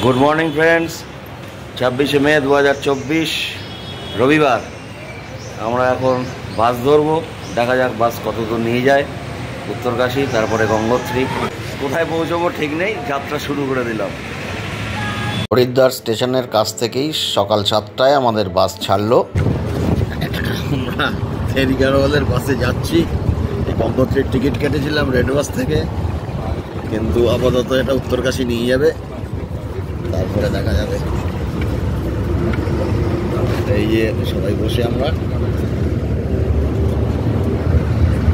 Good morning friends, 26শে মে 2024 রবিবার। আমরা এখন বাস ধরবো, দেখা যাক বাস কত দূর নিয়ে যায়। উত্তরকাশী, তারপরে গঙ্গোত্রী। কোথায় পৌঁছবো ঠিক নেই, যাত্রা শুরু করে দিলাম। হরিদ্বার স্টেশনের কাছ থেকেই সকাল 7টায় আমাদের বাস ছাড়লো। আমরা ফেরিঘাটওয়ালের বাসে যাচ্ছি। গঙ্গোত্রীর টিকিট কেটেছিলাম রেড বাস থেকে, কিন্তু আপাতত এটা উত্তরকাশী নিয়ে যাবে, তারপরে দেখা যাবে। এই যে সবাই বসে আমরা,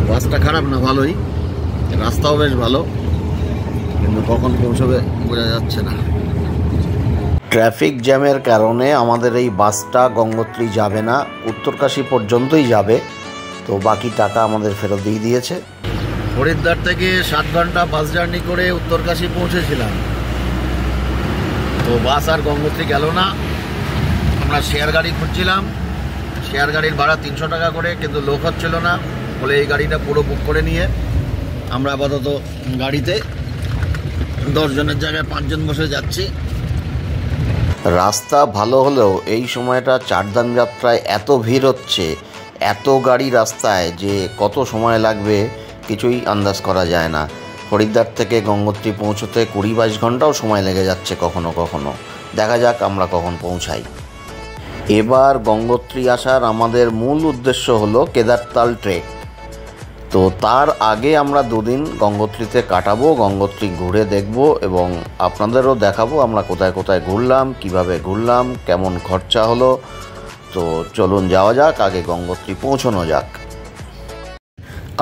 বাসটা খারাপ না, ভালোই, রাস্তাও বেশ ভালো, কিন্তু কখন পৌঁছবে বোঝা যাচ্ছে না। ট্রাফিক জ্যামের কারণে আমাদের এই বাসটা গঙ্গোত্রী যাবে না, উত্তরকাশী পর্যন্তই যাবে। তো বাকি টাকা আমাদের ফেরত দিয়ে দিয়েছে। হরিদ্বার থেকে 7 ঘন্টা বাস জার্নি করে উত্তরকাশী পৌঁছেছিলাম, তো বাস আর গঙ্গোত্রী গেল না। আমরা শেয়ার গাড়ি খুঁজছিলাম, শেয়ার গাড়ির ভাড়া 300 টাকা করে, কিন্তু লোক হচ্ছিল না বলে এই গাড়িটা পুরো বুক করে নিয়ে আমরা আপাতত গাড়িতে 10 জনের জায়গায় 5 জন বসে যাচ্ছি। রাস্তা ভালো হলেও এই সময়টা চারধাম যাত্রায় এত ভিড় হচ্ছে, এত গাড়ি রাস্তায়, যে কত সময় লাগবে কিছুই আন্দাজ করা যায় না। হরিদ্বার থেকে গঙ্গোত্রী পৌঁছতে 20-22 ঘন্টাও সময় লেগে যাচ্ছে কখনো কখনো। দেখা যাক আমরা কখন পৌঁছাই। এবার গঙ্গোত্রী আসার আমাদের মূল উদ্দেশ্য হলো কেদারতাল ট্রেক। তো তার আগে আমরা 2 দিন গঙ্গোত্রীতে কাটাবো, গঙ্গোত্রী ঘুরে দেখব এবং আপনাদেরও দেখাবো আমরা কোথায় কোথায় ঘুরলাম, কিভাবে ঘুরলাম, কেমন খরচা হলো। তো চলুন যাওয়া যাক, আগে গঙ্গোত্রী পৌঁছানো যাক।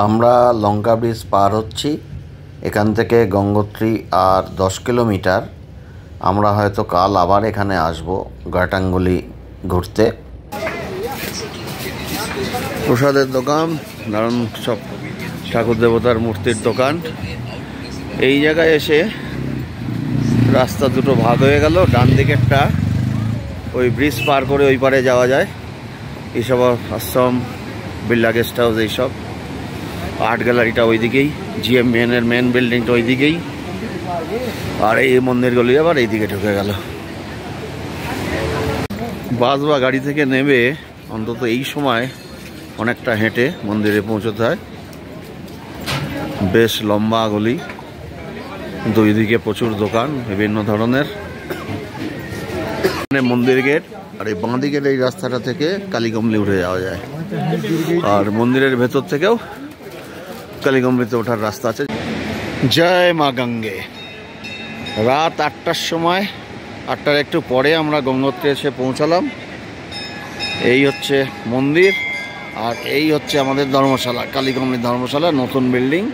আমরা লঙ্কা ব্রিজ পার হচ্ছি, এখান থেকে গঙ্গোত্রী আর 10 কিলোমিটার। আমরা হয়তো কাল আবার এখানে আসব গাটাঙ্গুলি ঘুরতে। প্রসাদের দোকান, নানান সব ঠাকুর দেবতার মূর্তির দোকান। এই জায়গায় এসে রাস্তা দুটো ভাগ হয়ে গেল, ডান দিকেরটা ওই ব্রিজ পার করে ওই পারে যাওয়া যায়। এইসব আশ্রম, বিড়লা গেস্ট হাউস, এইসব আর্ট গ্যালারিটা ওইদিকেই, জিএমএনের মেন বিল্ডিংটা ওইদিকেই, আর এই মন্দিরগুলি আবার এইদিকে ঢুকে গেল। বাস বা গাড়ি থেকে নেমে অন্তত এই সময় অনেকটা হেঁটে মন্দিরে পৌঁছতে হয়। বেশ লম্বা গলি, দুই দিকে প্রচুর দোকান বিভিন্ন ধরনের। মন্দির গেট, আর এই বাঁ দিকের এই রাস্তাটা থেকে কালীগম্বলি উঠে যাওয়া যায়, আর মন্দিরের ভেতর থেকেও কালীগম্বলিতে ওঠার রাস্তা আছে। জয় মা গঙ্গে। রাত 8টার সময়, 8টার একটু পরে আমরা গঙ্গোত্রী এসে পৌঁছালাম। এই হচ্ছে মন্দির, আর এই হচ্ছে আমাদের ধর্মশালা, কালীগম্বলি ধর্মশালা, নতুন বিল্ডিং।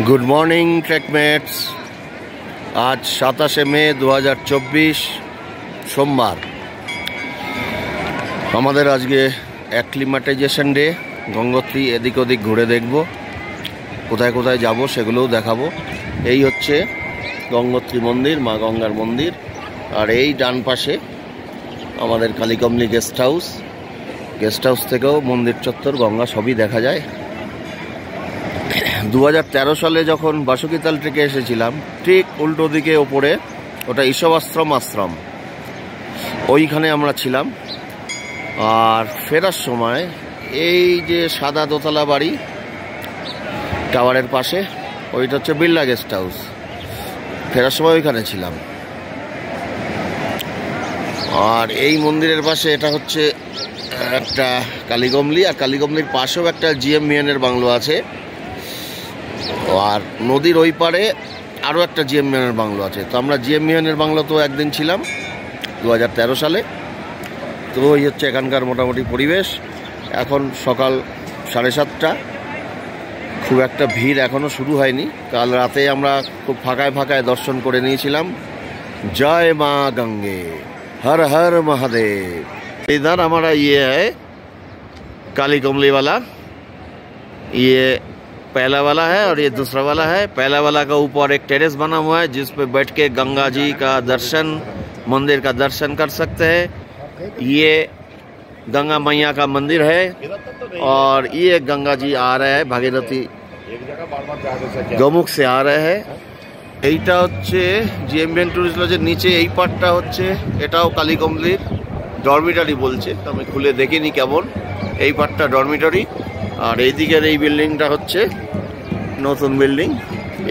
Good morning ট্রেকমেটস। আজ 27শে মে 2024 সোমবার। আমাদের আজকে অ্যাক্লিমাটাইজেশন ডে। গঙ্গোত্রী এদিক ওদিক ঘুরে দেখব, কোথায় কোথায় যাব সেগুলোও দেখাবো। এই হচ্ছে গঙ্গোত্রী মন্দির, মা গঙ্গার মন্দির, আর এই ডান পাশে আমাদের কালীগম্বলি গেস্ট হাউস। গেস্ট হাউস থেকেও মন্দির চত্বর, গঙ্গা সবই দেখা যায়। 2013 সালে যখন বাসুকিতাল ট্রেকে এসেছিলাম, ঠিক উল্টো দিকে ওপরে ওটা ঈশবাশ্রম আশ্রম, ওইখানে আমরা ছিলাম। আর ফেরার সময় এই যে সাদা দোতলা বাড়ি টাওয়ারের পাশে, ওইটা হচ্ছে বিড়লা গেস্ট হাউস। ফেরার সময় ওইখানে ছিলাম। আর এই মন্দিরের পাশে এটা হচ্ছে একটা কালীগম্বলি, আর কালীগম্বলির পাশেও একটা জিএমএনের বাংলো আছে। আর নদীর ওই পারে আরও একটা জিএমএনের বাংলো আছে। তো আমরা জিএমএনের বাংলো তো একদিন ছিলাম 2013 সালে। তো এই হচ্ছে এখানকার মোটামুটি পরিবেশ। এখন সকাল 7:30। খুব একটা ভিড় এখনো শুরু হয়নি। কাল রাতে আমরা খুব ফাঁকায় ফাঁকায় দর্শন করে নিয়েছিলাম। जय माँ गंगे, हर हर महादेव। इधर हमारा ये है काली कमली वाला, ये पहला वाला है और ये दूसरा वाला है। पहला वाला का ऊपर एक टेरेस बना हुआ है जिस पे बैठ के गंगा जी का दर्शन, मंदिर का दर्शन कर सकते हैं। ये गंगा मैया का मंदिर है और ये गंगा जी आ रहे हैं भागीरथी गौमुख से आ रहे हैं। এইটা হচ্ছে জিএমবিএন ট্যুরিস্ট লজের নিচে এই পার্টটা হচ্ছে, এটাও কালীকমলির ডরমিটারি বলছে, আমি খুলে দেখিনি কেমন। এই পার্টটা ডরমিটারি আর এইদিকের এই বিল্ডিংটা হচ্ছে নতুন বিল্ডিং।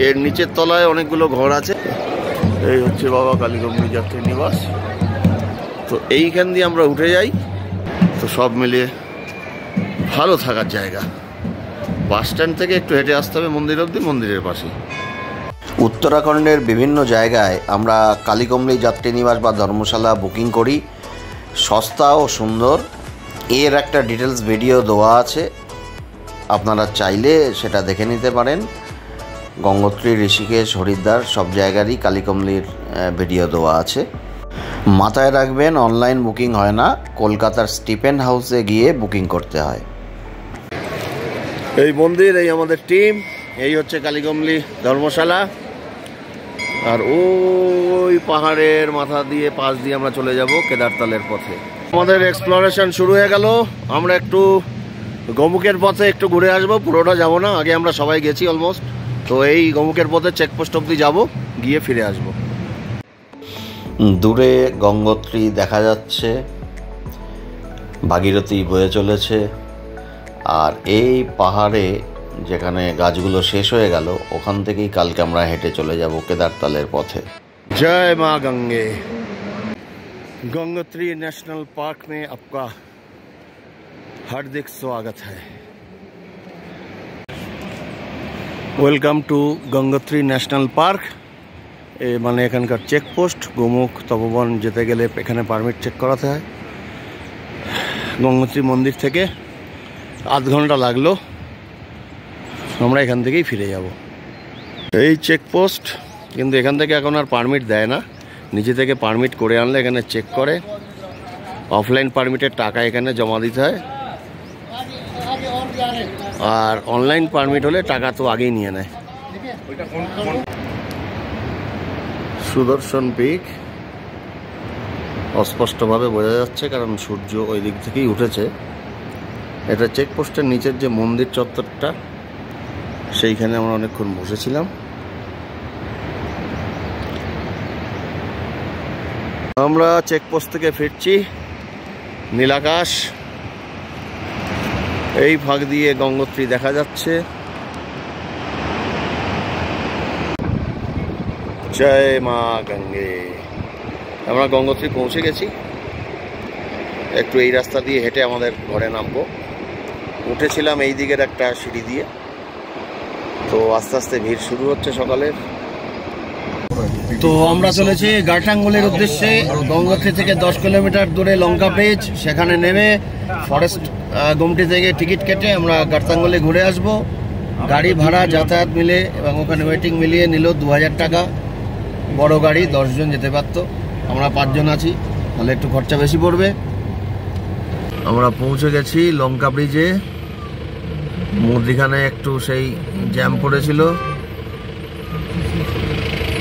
এর নিচের তলায় অনেকগুলো ঘর আছে। এই হচ্ছে বাবা কালীকমলি যাত্রী নিবাস। তো এইখান দিয়ে আমরা উঠে যাই। তো সব মিলিয়ে ভালো থাকার জায়গা। বাস স্ট্যান্ড থেকে একটু হেঁটে আসতে হবে মন্দির অবধি, মন্দিরের পাশেই। উত্তরাখণ্ডের বিভিন্ন জায়গায় আমরা কালীকমলি যাত্রী নিবাস বা ধর্মশালা বুকিং করি, সস্তা ও সুন্দর। এর একটা ডিটেলস ভিডিও দেওয়া আছে, আপনারা চাইলে সেটা দেখে নিতে পারেন। গঙ্গোত্রী, ঋষিকেশ, হরিদ্বার সব জায়গারই কালীকমলির ভিডিও দেওয়া আছে। মাথায় রাখবেন অনলাইন বুকিং হয় না, কলকাতার স্টিপেন হাউসে গিয়ে বুকিং করতে হয়। এই মন্দির, এই আমাদের টিম, এই হচ্ছে কালীকমলি ধর্মশালা। আর ওই পাহাড়ের মাথা দিয়ে পাশ দিয়ে আমরা চলে যাব কেদারতালের পথে। আমাদের এক্সপ্লোরেশন শুরু হয়ে গেল। আমরা একটু গৌমুখের পথে একটু ঘুরে আসবো, পুরোটা যাব না, আগে আমরা সবাই গেছি অলমোস্ট। তো এই গৌমুখের পথে চেকপোস্ট অবধি যাব, গিয়ে ফিরে আসব। দূরে গঙ্গোত্রী দেখা যাচ্ছে, ভাগীরথী বয়ে চলেছে। আর এই পাহাড়ে যেখানে গাছগুলো শেষ হয়ে গেল, ওখান থেকেই কালকে আমরা হেঁটে চলে যাব কেদারতালের পথে। জয় মা গঙ্গে। गंगोत्री नेशनल पार्क में आपका हार्दिक स्वागत है। Welcome to Gangotri national park. মানে এখানকার চেকপোস্ট। গোমুখ তপবন যেতে গেলে এখানে পারমিট চেক করাতে হয়। গঙ্গোত্রী মন্দির থেকে আধ ঘন্টা লাগলো, আমরা এখান থেকেই ফিরে যাব। এই চেকপোস্ট, কিন্তু এখান থেকে এখন আর পারমিট দেয় না, নিচে থেকে পারমিট করে আনলে এখানে চেক করে। অফলাইন পারমিটের টাকা এখানে জমা দিতে হয়, আর অনলাইন পারমিট হলে টাকা তো আগেই নিয়ে নেয়। সুদর্শন পিক অস্পষ্টভাবে বোঝা যাচ্ছে কারণ সূর্য ওই দিক থেকেই উঠেছে। এটা চেকপোস্টের নিচের যে মন্দির চত্বরটা, সেইখানে আমরা অনেকক্ষণ বসেছিলাম। আমরা চেকপোস্ট থেকে ফিরছি। নীলাকাশ, এই ফাঁক দিয়ে গঙ্গোত্রী দেখা যাচ্ছে। জয় মা গঙ্গে। আমরা গঙ্গোত্রী পৌঁছে গেছি। একটু এই রাস্তা দিয়ে হেঁটে আমাদের ঘরে নামবো। উঠেছিলাম এই দিকের একটা সিঁড়ি দিয়ে। তো আস্তে আস্তে ভিড় শুরু হচ্ছে সকালের। তো আমরা চলেছি গারটাঙ্গুলির উদ্দেশ্যে। গঙ্গোত্রী থেকে 10 কিলোমিটার দূরে লঙ্কা ব্রিজ, সেখানে নেমে ফরেস্ট গুমটি থেকে টিকিট কেটে আমরা গারটাঙ্গুলি ঘুরে আসব। গাড়ি ভাড়া যাতায়াত মিলে এবং ওখানে ওয়েটিং মিলিয়ে নিল 2000 টাকা। বড় গাড়ি 10 জন যেতে পারত, আমরা 5 জন আছি, তাহলে একটু খরচা বেশি পড়বে। আমরা পৌঁছে গেছি লঙ্কা ব্রিজে। মধ্যিখানে একটু সেই জ্যাম পড়েছিল।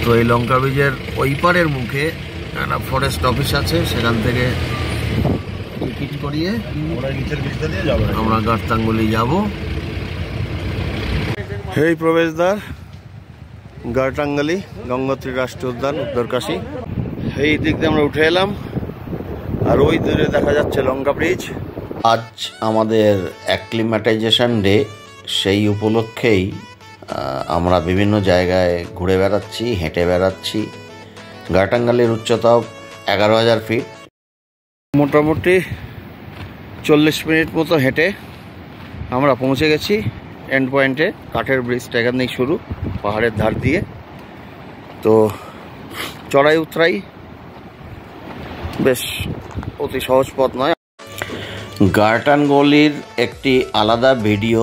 তো এই লঙ্কা ব্রিজের ওই পারের মুখে একটা ফরেস্ট অফিস আছে, সেখান থেকে টিকিট করিয়ে আমরা গারটাঙ্গুলি যাব। এই প্রবেশদ্বার গারটাঙ্গুলি গঙ্গোত্রী রাষ্ট্রীয় উদ্যান, উত্তরকাশী। এই দিক দিয়ে আমরা উঠে এলাম, আর ওই দূরে দেখা যাচ্ছে লঙ্কা ব্রিজ। আজ আমাদের অ্যাক্লিম্যাটাইজেশন ডে, সেই উপলক্ষেই আমরা বিভিন্ন জায়গায় ঘুরে বেড়াচ্ছি, হেঁটে বেড়াচ্ছি। গারটাঙ্গুলির উচ্চতাও 11,000 ফিট। মোটামুটি 40 মিনিট মতো হেঁটে আমরা পৌঁছে গেছি এন্ড পয়েন্টে। কাঠের ব্রিজটা এখানেই শুরু, পাহাড়ের ধার দিয়ে। তো চড়াই উতরাই বেশ অতি সহজ পথ নয়। গারটাঙ্গুলির একটি আলাদা ভিডিও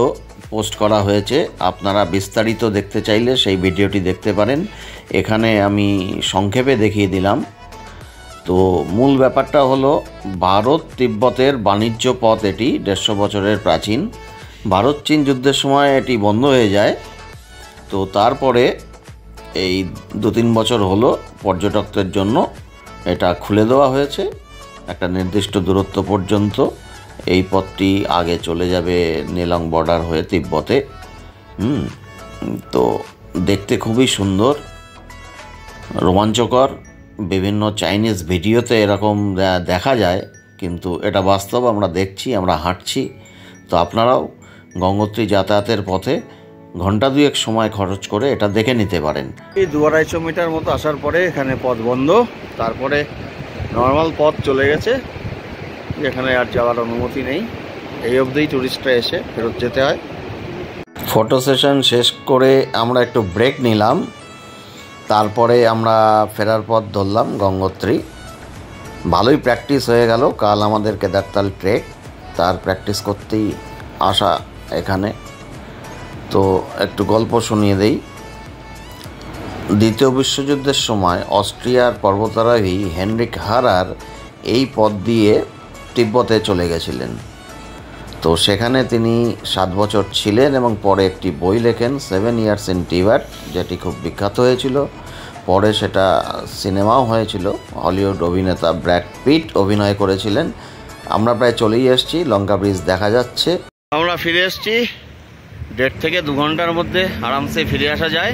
পোস্ট করা হয়েছে, আপনারা বিস্তারিত দেখতে চাইলে সেই ভিডিওটি দেখতে পারেন। এখানে আমি সংক্ষেপে দেখিয়ে দিলাম। তো মূল ব্যাপারটা হলো ভারত তিব্বতের বাণিজ্য পথ, এটি 150 বছরের প্রাচীন। ভারত চীন যুদ্ধের সময় এটি বন্ধ হয়ে যায়। তো তারপরে এই 2-3 বছর হলো পর্যটকদের জন্য এটা খুলে দেওয়া হয়েছে একটা নির্দিষ্ট দূরত্ব পর্যন্ত। এই পথটি আগে চলে যাবে নেলং বর্ডার হয়ে তিব্বতে। তো দেখতে খুবই সুন্দর, রোমাঞ্চকর। বিভিন্ন চাইনিজ ভিডিওতে এরকম দেখা যায়, কিন্তু এটা বাস্তব আমরা দেখছি, আমরা হাঁটছি। তো আপনারাও গঙ্গোত্রী যাতায়াতের পথে ঘন্টা 2-1 সময় খরচ করে এটা দেখে নিতে পারেন। এই 2-250 মিটার মতো আসার পরে এখানে পথ বন্ধ, তারপরে নর্মাল পথ চলে গেছে, যেখানে আর যাওয়ার অনুমতি নেই। এই অবধিই টুরিস্টরা এসে ফেরত যেতে হয়। ফটো সেশন শেষ করে আমরা একটু ব্রেক নিলাম, তারপরে আমরা ফেরার পথ ধরলাম গঙ্গোত্রী। ভালোই প্র্যাকটিস হয়ে গেল। কাল আমাদের কেদারতাল ট্রেক, তার প্র্যাকটিস করতেই আসা এখানে। তো একটু গল্প শুনিয়ে দেই। দ্বিতীয় বিশ্বযুদ্ধের সময় অস্ট্রিয়ার পর্বতারোহী হেনরিক হারার এই পথ দিয়ে তিব্বতে চলে গেছিলেন। তো সেখানে তিনি 7 বছর ছিলেন এবং পরে একটি বই লেখেন 7 ইয়ার্স ইন টিবেট, যেটি খুব বিখ্যাত হয়েছিল। পরে সেটা সিনেমাও হয়েছিল, হলিউড অভিনেতা ব্র্যাড পিট অভিনয় করেছিলেন। আমরা প্রায় চলেই এসেছি, লঙ্কা ব্রিজ দেখা যাচ্ছে। আমরা ফিরে এসেছি। 1.5 থেকে 2 ঘন্টার মধ্যে আরামসে ফিরে আসা যায়।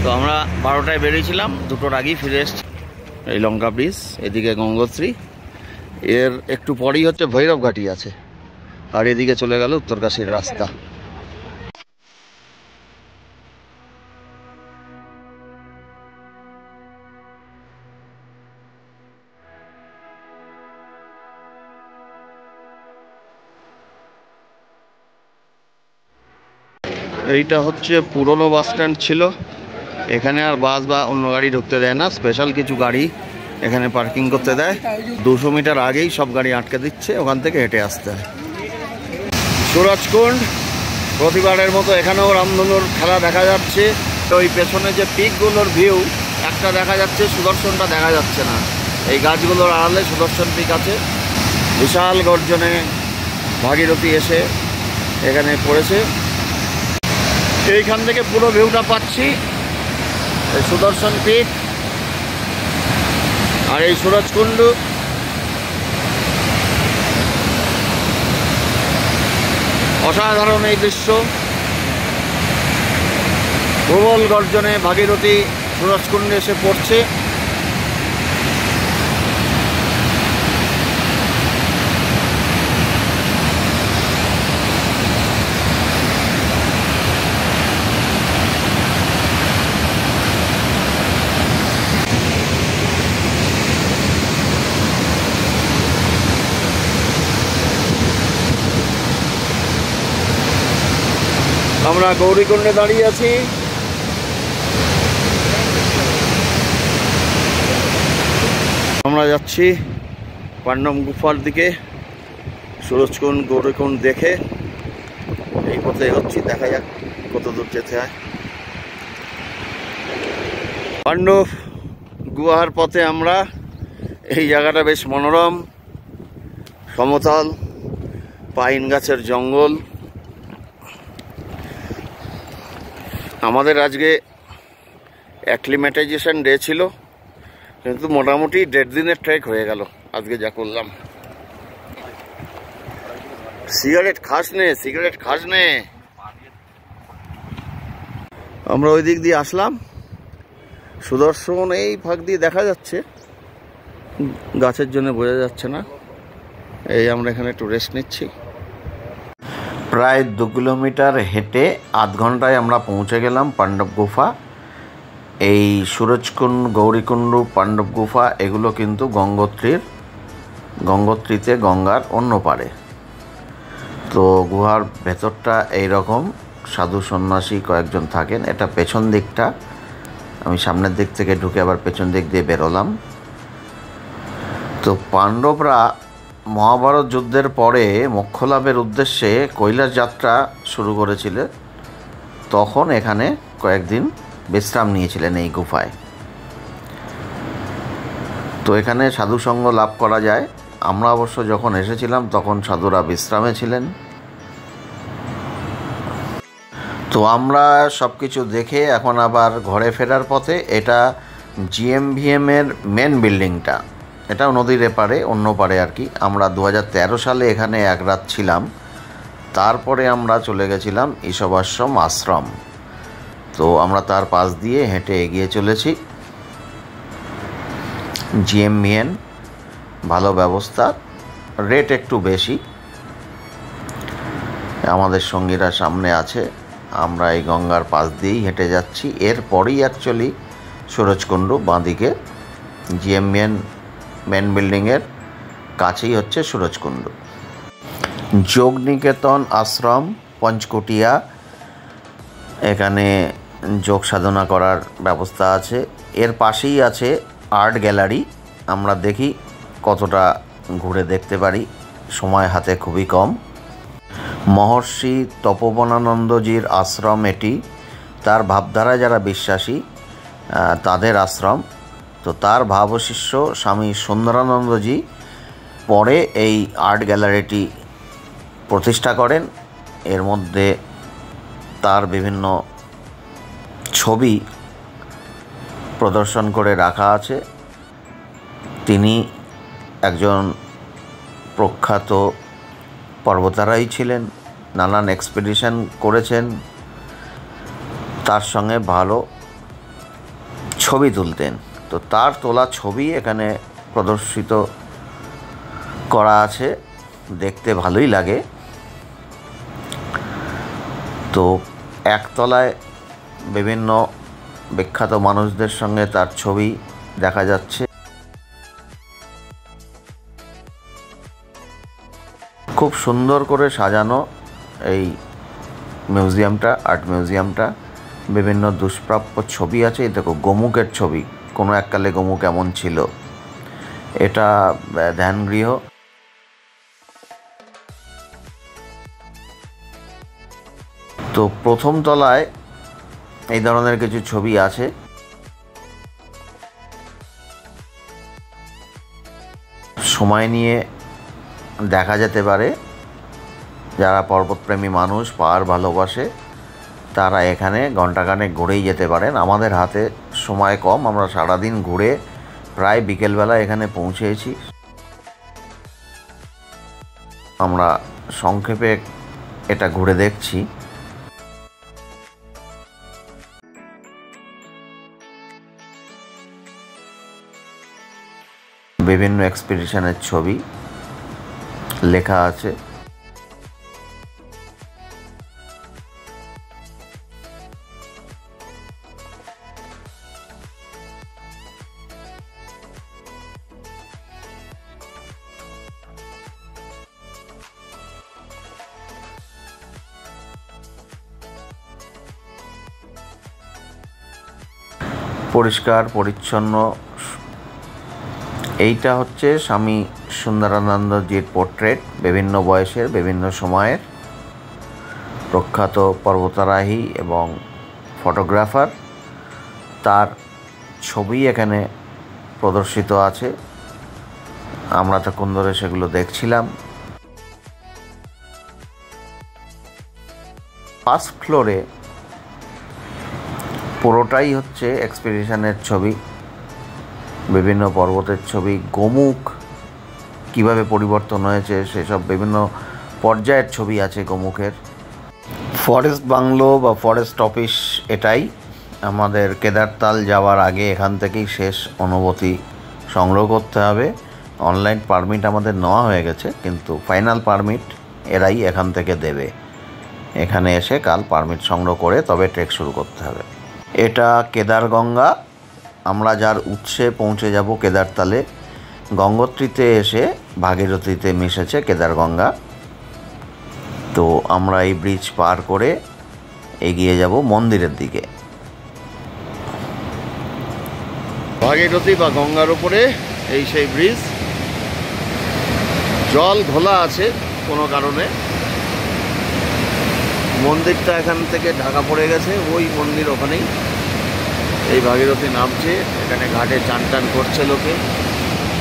তো আমরা 12টায় বেরিয়েছিলাম, 2টোর আগেই ফিরে এসেছি। এই লঙ্কা ব্রিজ, এদিকে গঙ্গোত্রী, এর একটু পরেই হচ্ছে ভৈরব ঘাটি আছে, আর এদিকে চলে গেল উত্তরকাশীর রাস্তা। এইটা হচ্ছে পুরনো বাস স্ট্যান্ড ছিল। এখানে আর বাস বা অন্য গাড়ি ঢুকতে দেয় না, স্পেশাল কিছু গাড়ি এখানে পার্কিং করতে দেয়। 200 মিটার আগেই সব গাড়ি আটকে দিচ্ছে, ওখান থেকে হেঁটে আসতে হয়। সুরজকুণ্ড, প্রতিবারের মতো এখানেও রামধনুর খেলা দেখা যাচ্ছে। তো ওই পেছনে যে পিকগুলোর ভিউ একটা দেখা যাচ্ছে, সুদর্শনটা দেখা যাচ্ছে না। এই গাছগুলোর আড়ালে সুদর্শন পিক আছে। বিশাল গর্জনে ভাগীরথী এসে এখানে পড়েছে। এইখান থেকে পুরো ভিউটা পাচ্ছি, এই সুদর্শন পিক আর এই সুরজকুণ্ড। অসাধারণ এই দৃশ্য। প্রবল গর্জনে ভাগীরথী সুরজকুণ্ডে এসে পড়ছে। আমরা গৌরীকুণ্ডে দাঁড়িয়ে আছি। আমরা যাচ্ছি পাণ্ডব গুফার দিকে। সুরজকুণ্ড গৌরীকুণ্ড দেখে এই পথে এগোচ্ছি, দেখা যাক কত দূর যেতে হয়। পাণ্ডব গুহার পথে আমরা। এই জায়গাটা বেশ মনোরম, সমতল, পাইন গাছের জঙ্গল। আমাদের আজকে অ্যাক্লিমেটাইজেশন ডে ছিল, কিন্তু মোটামুটি 1.5 দিনের ট্রেক হয়ে গেল আজকে যা করলাম। সিগারেট খাস নে। আমরা ওই দিক দিয়ে আসলাম। সুদর্শন এই ফাঁক দিয়ে দেখা যাচ্ছে, গাছের জন্য বোঝা যাচ্ছে না। এই আমরা এখানে একটু রেস্ট নিচ্ছি। প্রায় 2 কিলোমিটার হেঁটে আধ ঘন্টায় আমরা পৌঁছে গেলাম পাণ্ডব গুফা। এই সুরজকুণ্ড, গৌরীকুণ্ড, পাণ্ডব গুফা এগুলো কিন্তু গঙ্গোত্রীতে গঙ্গার অন্য পারে। তো গুহার ভেতরটা এইরকম, সাধু সন্ন্যাসী কয়েকজন থাকেন। এটা পেছন দিকটা, আমি সামনের দিক থেকে ঢুকে আবার পেছন দিক দিয়ে বেরোলাম। তো পাণ্ডবরা মহাভারত যুদ্ধের পরে মোক্ষ লাভের উদ্দেশ্যে কৈলাস যাত্রা শুরু করেছিলেন, তখন এখানে কয়েকদিন বিশ্রাম নিয়েছিলেন এই গুফায়। তো এখানে সাধুসঙ্গ লাভ করা যায়। আমরা অবশ্য যখন এসেছিলাম তখন সাধুরা বিশ্রামে ছিলেন। তো আমরা সব কিছু দেখে এখন আবার ঘরে ফেরার পথে। এটা জিএমভিএমের মেন বিল্ডিংটা, এটাও নদীর এপারে, অন্য পারে আর কি। আমরা 2013 সালে এখানে এক রাত ছিলাম, তারপরে আমরা চলে গেছিলাম ঈশবাশ্রম আশ্রম। তো আমরা তার পাশ দিয়ে হেঁটে এগিয়ে চলেছি। জিএমভিএন ভালো ব্যবস্থা, রেট একটু বেশি। আমাদের সঙ্গীরা সামনে আছে, আমরা এই গঙ্গার পাশ দিয়েই হেঁটে যাচ্ছি। এরপরেই অ্যাকচুয়ালি সুরজকুণ্ডু, বাঁদিকে জিএমভিএন মেন বিল্ডিংয়ের কাছেই হচ্ছে সুরজকুণ্ডু। যোগনিকেতন আশ্রম পঞ্চকুটিয়া, এখানে যোগ সাধনা করার ব্যবস্থা আছে। এর পাশেই আছে আর্ট গ্যালারি। আমরা দেখি কতটা ঘুরে দেখতে পারি, সময় হাতে খুবই কম। মহর্ষি তপোবনানন্দজির আশ্রম এটি, তার ভাবধারায় যারা বিশ্বাসী তাদের আশ্রম। তো তার ভাবশিষ্য স্বামী সুন্দরানন্দজি পরে এই আর্ট গ্যালারিটি প্রতিষ্ঠা করেন। এর মধ্যে তার বিভিন্ন ছবি প্রদর্শন করে রাখা আছে। তিনি একজন প্রখ্যাত পর্বতারোহী ছিলেন, নানান এক্সপিডিশন করেছেন, তার সঙ্গে ভালো ছবি তুলতেন। তো তার তোলা ছবি এখানে প্রদর্শিত করা আছে, দেখতে ভালোই লাগে। তো একতলায় বিভিন্ন বিখ্যাত মানুষদের সঙ্গে তার ছবি দেখা যাচ্ছে। খুব সুন্দর করে সাজানো এই মিউজিয়ামটা, আর্ট মিউজিয়ামটা। বিভিন্ন দুষ্প্রাপ্য ছবি আছে। এই দেখো গোমুখের ছবি, কোনো এককালে গোমুখ এমন ছিল। এটা ধ্যানগৃহ। তো প্রথম তলায় এই ধরনের কিছু ছবি আছে। সময় নিয়ে দেখা যেতে পারে। যারা পর্বতপ্রেমী মানুষ, পাহাড় ভালোবাসে, তারা এখানে ঘণ্টাখানেক ঘুরেই যেতে পারেন। আমাদের হাতে সময় কম, আমরা সারাদিন ঘুরে প্রায় বিকেলবেলা এখানে পৌঁছেছি। আমরা সংক্ষেপে এটা ঘুরে দেখছি। বিভিন্ন এক্সপিডিশনের ছবি লেখা আছে। পরিষ্কার পরিচ্ছন্ন। এইটা হচ্ছে স্বামী সুন্দরানন্দজির পোর্ট্রেট, বিভিন্ন বয়সের, বিভিন্ন সময়ের, প্রখ্যাত পর্বতারোহী এবং ফটোগ্রাফার। তার ছবি এখানে প্রদর্শিত আছে। আমরা তখন ধরে সেগুলো দেখছিলাম। ফার্স্ট ফ্লোরে পুরোটাই হচ্ছে এক্সপিডিশনের ছবি, বিভিন্ন পর্বতের ছবি, গোমুখ কিভাবে পরিবর্তন হয়েছে সেসব বিভিন্ন পর্যায়ের ছবি আছে গোমুখের। ফরেস্ট বাংলো বা ফরেস্ট অফিস এটাই। আমাদের কেদারতাল যাওয়ার আগে এখান থেকেই শেষ অনুভূতি সংগ্রহ করতে হবে। অনলাইন পারমিট আমাদের নেওয়া হয়ে গেছে, কিন্তু ফাইনাল পারমিট এরাই এখান থেকে দেবে। এখানে এসে কাল পারমিট সংগ্রহ করে তবে ট্রেক শুরু করতে হবে। এটা কেদারগঙ্গা। আমরা যার উৎসে পৌঁছে যাব কেদারতালে। গঙ্গোত্রীতে এসে ভাগীরথীতে মিশেছে কেদারগঙ্গা। তো আমরা এই ব্রিজ পার করে এগিয়ে যাব মন্দিরের দিকে। ভাগীরথী বা গঙ্গার উপরে এই সেই ব্রিজ। জল ঘোলা আছে কোনো কারণে। মন্দিরটা এখান থেকে ঢাকা পড়ে গেছে, ওই মন্দির ওখানেই। এই ভাগীরথী নামছে, এখানে ঘাটে চান টান করছে লোকে।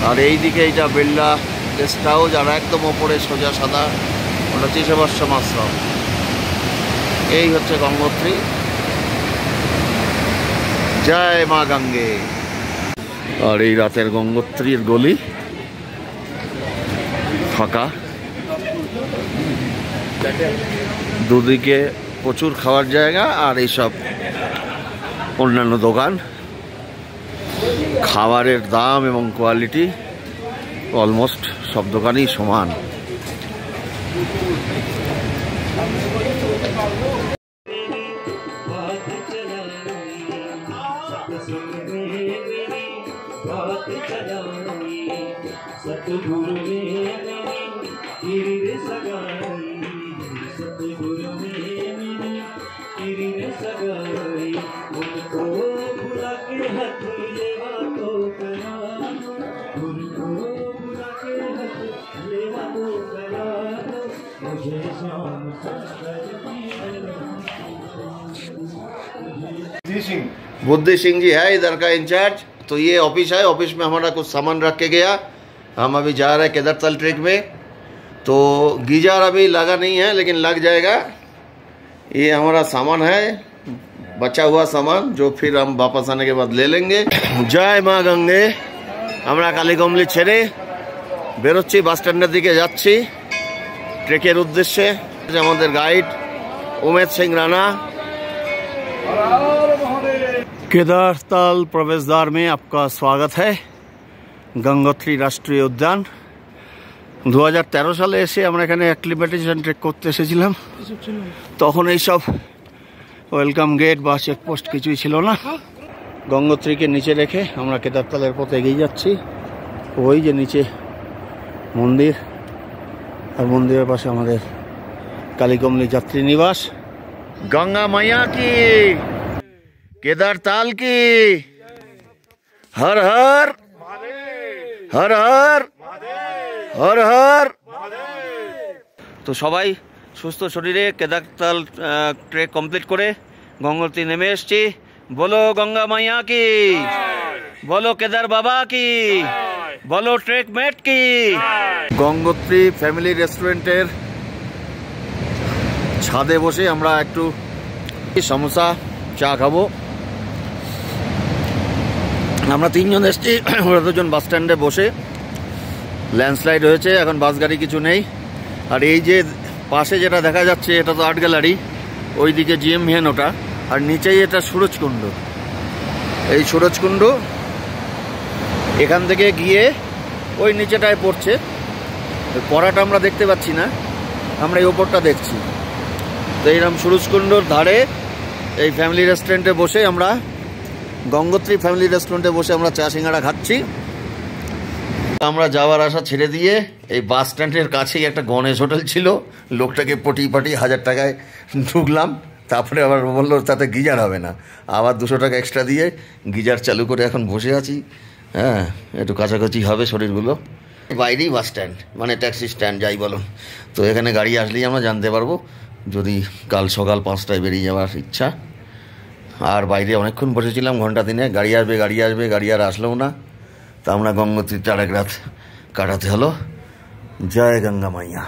আর এই দিকে এইটা বিড়লা গেস্ট হাউস, আর একদম ওপরে সোজা সাদা ওটা চিশবাশ্রম আশ্রম। এই হচ্ছে গঙ্গোত্রী। জয় মা গঙ্গে। আর এই রাতের গঙ্গোত্রীর গলি ফাঁকা, দুদিকে প্রচুর খাওয়ার জায়গা আর এইসব অন্যান্য দোকান। খাবারের দাম এবং কোয়ালিটি অলমোস্ট সব দোকানই সমান। बुद्धि सिंह जी है इधर का इंचार्ज। तो ये ऑफिस है, ऑफिस में हमारा कुछ सामान रख के गया। हम अभी जा रहे हैं केदारताल ट्रेक में। तो गीजर अभी लगा नहीं है लेकिन लग जाएगा। ये हमारा सामान है, बचा हुआ सामान, जो फिर हम वापस आने के बाद ले लेंगे। जय माँ गंगे। আমরা কালীকমলি ছেড়ে বেরোচ্ছি, বাস স্ট্যান্ডের দিকে যাচ্ছি ट्रेकर उद्देश्य। আমাদের গাইড उमेद सिंह राणा। केदारताल प्रवेश द्वार में आपका स्वागत है। गंगोत्री राष्ट्रीय उद्यान 2013 সালে এসে আমরা এখানে অ্যাক্লিমেটাইজেশন ট্রেক করতে এসেছিলাম। তখন এইসব ওয়েলকাম গেট বা চেকপোস্ট কিছুই ছিল না। গঙ্গোত্রীকে নিচে রেখে আমরা কেদারতালের পথে এগিয়ে যাচ্ছি। ওই যে নিচে মন্দির, আর মন্দিরের পাশে আমাদের কালীকমলি যাত্রী নিবাস। गंगा मैया की, केदारताल की, हर हर हर हर हर हर। तो সবাই সুস্থ শরীরে কেদারতাল ট্রেক কমপ্লিট করে গঙ্গোত্রী নেমে এসেছি। বলো গঙ্গা মাইয়া কি, বলো কেদার বাবা কি, বলো ট্রেক মেট কি। গঙ্গোত্রী ফ্যামিলি রেস্টুরেন্টের ছাদে বসে আমরা একটু সমোসা চা খাবো। আমরা তিনজন এসেছি, ওরা দুজন বাস স্ট্যান্ডে বসে। ল্যান্ডস্লাইড হয়েছে, এখন বাস গাড়ি কিছু নেই। আর এই যে পাশে যেটা দেখা যাচ্ছে এটা তো আর্ট গ্যালারি, ওইদিকে জিএম ভিএন ওটা, আর নিচেই এটা সুরজকুণ্ড। এই সুরজকুণ্ড এখান থেকে গিয়ে ওই নিচেটায় পড়ছে। পড়াটা আমরা দেখতে পাচ্ছি না, আমরা এই ওপরটা দেখছি। তো এইরকম সুরজকুণ্ডর ধারে এই ফ্যামিলি রেস্টুরেন্টে বসে আমরা, গঙ্গোত্রী ফ্যামিলি রেস্টুরেন্টে বসে আমরা চা সিঙ্গাড়া খাচ্ছি। আমরা যাওয়ার আশা ছেড়ে দিয়ে এই বাস স্ট্যান্ডের কাছেই একটা গণেশ হোটেল ছিল, লোকটাকে পটিয়ে 1000 টাকায় ঢুকলাম। তারপরে আবার বললো তাতে গিজার হবে না, আবার 200 টাকা এক্সট্রা দিয়ে গিজার চালু করে এখন বসে আছি। হ্যাঁ, একটু কাছাকাছি হবে শরীরগুলো। বাইরেই বাস স্ট্যান্ড, মানে ট্যাক্সি স্ট্যান্ড যাই বলো। তো এখানে গাড়ি আসলেই আমরা জানতে পারবো, যদি কাল সকাল 5টায় বেরিয়ে যাওয়ার ইচ্ছা। আর বাইরে অনেকক্ষণ বসেছিলাম, ঘন্টা 3, গাড়ি আসবে গাড়ি আসবে, গাড়ি আর আসলেও না। তো আমরা গঙ্গোত্রীর 4 রাত কাটাতে হলো। জয় গঙ্গা মাইয়া।